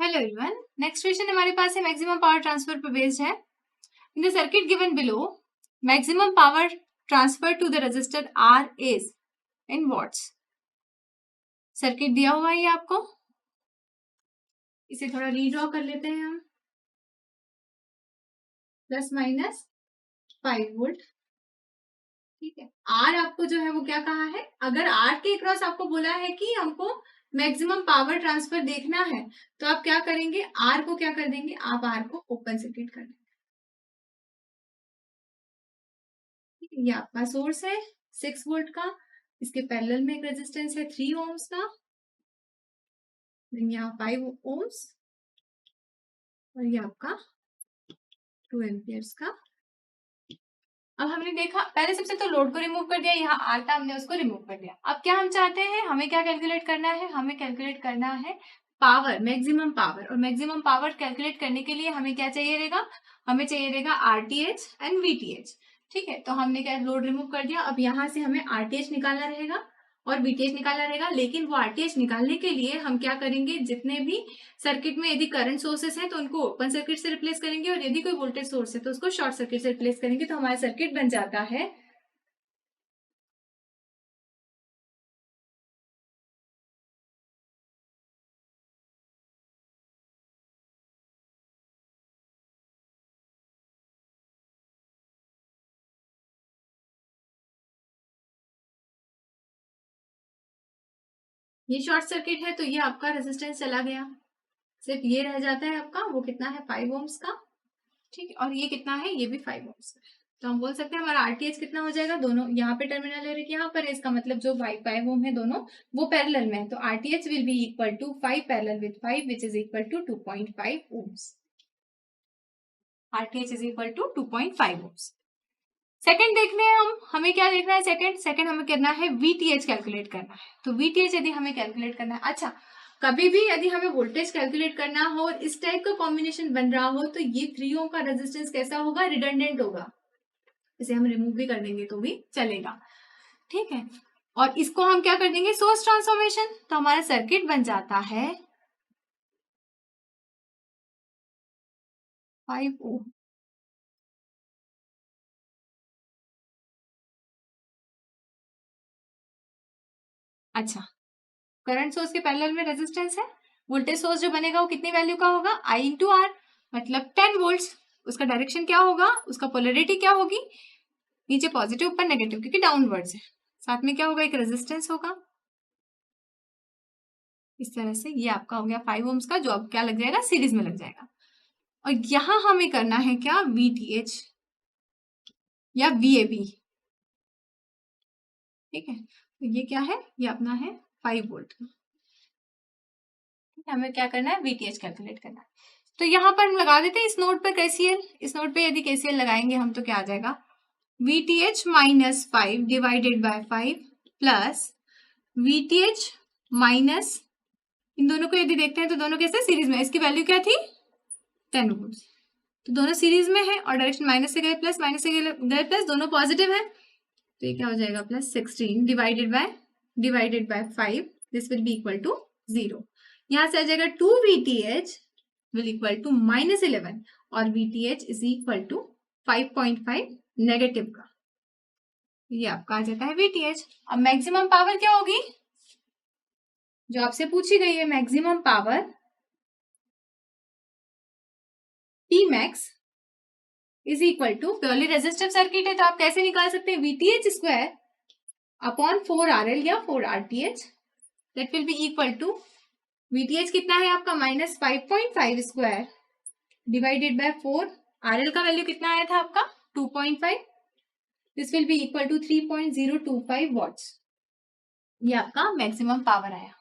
Hello everyone, next question हमारे पास है मैक्सिमम पावर ट्रांसफर पर बेस्ड है। In the circuit given below, maximum power transfer to the resistor R is in watts. Circuit दिया हुआ है ये आपको, इसे थोड़ा रीड्रॉ कर लेते हैं हम। प्लस माइनस 5 वोल्ट, ठीक है। आर आपको जो है वो क्या कहा है, अगर आर के अक्रॉस आपको बोला है कि हमको मैक्सिमम पावर ट्रांसफर देखना है तो आप क्या करेंगे, आर को क्या कर देंगे, आप आर को ओपन सर्किट कर देंगे। ये आपका सोर्स है 6 वोल्ट का, इसके पैरेलल में एक रेजिस्टेंस है 3 ओम्स का, यहाँ 5 ओम्स और ये आपका 2 एम्पियर्स का। अब हमने देखा पहले सबसे तो लोड को रिमूव कर दिया, यहाँ आर था हमने उसको रिमूव कर दिया। अब क्या हम चाहते हैं, हमें क्या कैलकुलेट करना है, हमें कैलकुलेट करना है पावर, मैक्सिमम पावर। और मैक्सिमम पावर कैलकुलेट करने के लिए हमें क्या चाहिए रहेगा, हमें चाहिए रहेगा आरटीएच एंड वीटीएच, ठीक है। तो हमने क्या लोड रिमूव कर दिया, अब यहाँ से हमें आरटीएच निकालना रहेगा और वीटीएच निकालना रहेगा। लेकिन वो आरटीएच निकालने के लिए हम क्या करेंगे, जितने भी सर्किट में यदि करंट सोर्सेस हैं तो उनको ओपन सर्किट से रिप्लेस करेंगे और यदि कोई वोल्टेज सोर्स है तो उसको शॉर्ट सर्किट से रिप्लेस करेंगे। तो हमारा सर्किट बन जाता है ये शॉर्ट सर्किट है, तो ये आपका रेजिस्टेंस चला गया, सिर्फ ये रह जाता है आपका, वो कितना है 5 ओम्स का, ठीक है। और ये कितना है, ये भी 5 ओम्स का। तो हम बोल सकते हैं हमारा आरटीएच कितना हो जाएगा, दोनों यहाँ पे टर्मिनल है यहाँ पर, इसका मतलब जो 5 ओम है दोनों वो पैरेलल में है, तो RTH will be equal to 5 parallel with 5 which is equal to 2.5 ohms. RTH is equal to 2.5 ohms. Second देखने हैं हम, हमें क्या देखना है, सेकंड हमें करना है वीटीएच कैलकुलेट करना है। तो वीटीएच यदि हमें कैलकुलेट करना है, अच्छा कभी भी यदि हमें वोल्टेज कैलकुलेट करना हो और इस टाइप का कॉम्बिनेशन बन रहा हो तो ये 3 ओम का रेजिस्टेंस कैसा होगा, रिडंडेंट होगा, इसे हम रिमूव भी कर देंगे तो भी चलेगा, ठीक है। और इसको हम क्या कर देंगे, सोर्स ट्रांसफॉर्मेशन, तो हमारा सर्किट बन जाता है 5 ओम। अच्छा, करंट सोर्स के पैरेलल में रेजिस्टेंस है, वोल्टेज सोर्स जो बनेगा वो कितनी वैल्यू का होगा, I इंटू आर, मतलब 10 वोल्ट्स। उसका डायरेक्शन क्या होगा, उसका पोलरिटी क्या होगी, नीचे पॉजिटिव ऊपर नेगेटिव, क्योंकि डाउनवर्ड्स है। साथ में क्या होगा, एक रेजिस्टेंस होगा इस तरह से। ये आपका हो गया 5 ओम्स का, जो अब क्या लग जाएगा, सीरीज में लग जाएगा। और यहां हमें करना है क्या, वीटीएच या वीएबी, ठीक है। तो ये क्या है, ये अपना है 5 वोल्ट का, हमें क्या करना है, वीटीएच कैलकुलेट करना है। तो यहाँ पर हम लगा देते हैं इस नोड पर केसीएल। इस नोड पे यदि केसीएल लगाएंगे हम तो क्या आ जाएगा, VTH minus 5 divided by 5 plus VTH minus, इन दोनों को यदि देखते हैं तो दोनों कैसे सीरीज में, इसकी वैल्यू क्या थी 10 वोल्ट, तो दोनों सीरीज में है और डायरेक्शन माइनस से गए प्लस, माइनस से गए प्लस, दोनों पॉजिटिव है, तो ये क्या हो जाएगा plus 16 divided by 5, this will be equal to 0। यहां से आ जाएगा 2 VTH विल इक्वल टू -11 और VTH is equal to 5.5 negative का, ये आपका आ जाता है VTH। अब मैक्सिमम पावर क्या होगी, जो आपसे पूछी गई है, maximum power P max is equal to, purely resistive circuit है तो आप कैसे निकाल सकते हैं, VTH स्क्वायर अपॉन 4RL या 4RTH, that will be equal to, VTH कितना है आपका -5.5 स्क्वायर डिवाइडेड बाय 4, RL का वैल्यू कितना आया था आपका 2.5, this will be equal to 3.025 watts. ये आपका मैक्सिमम पावर आया।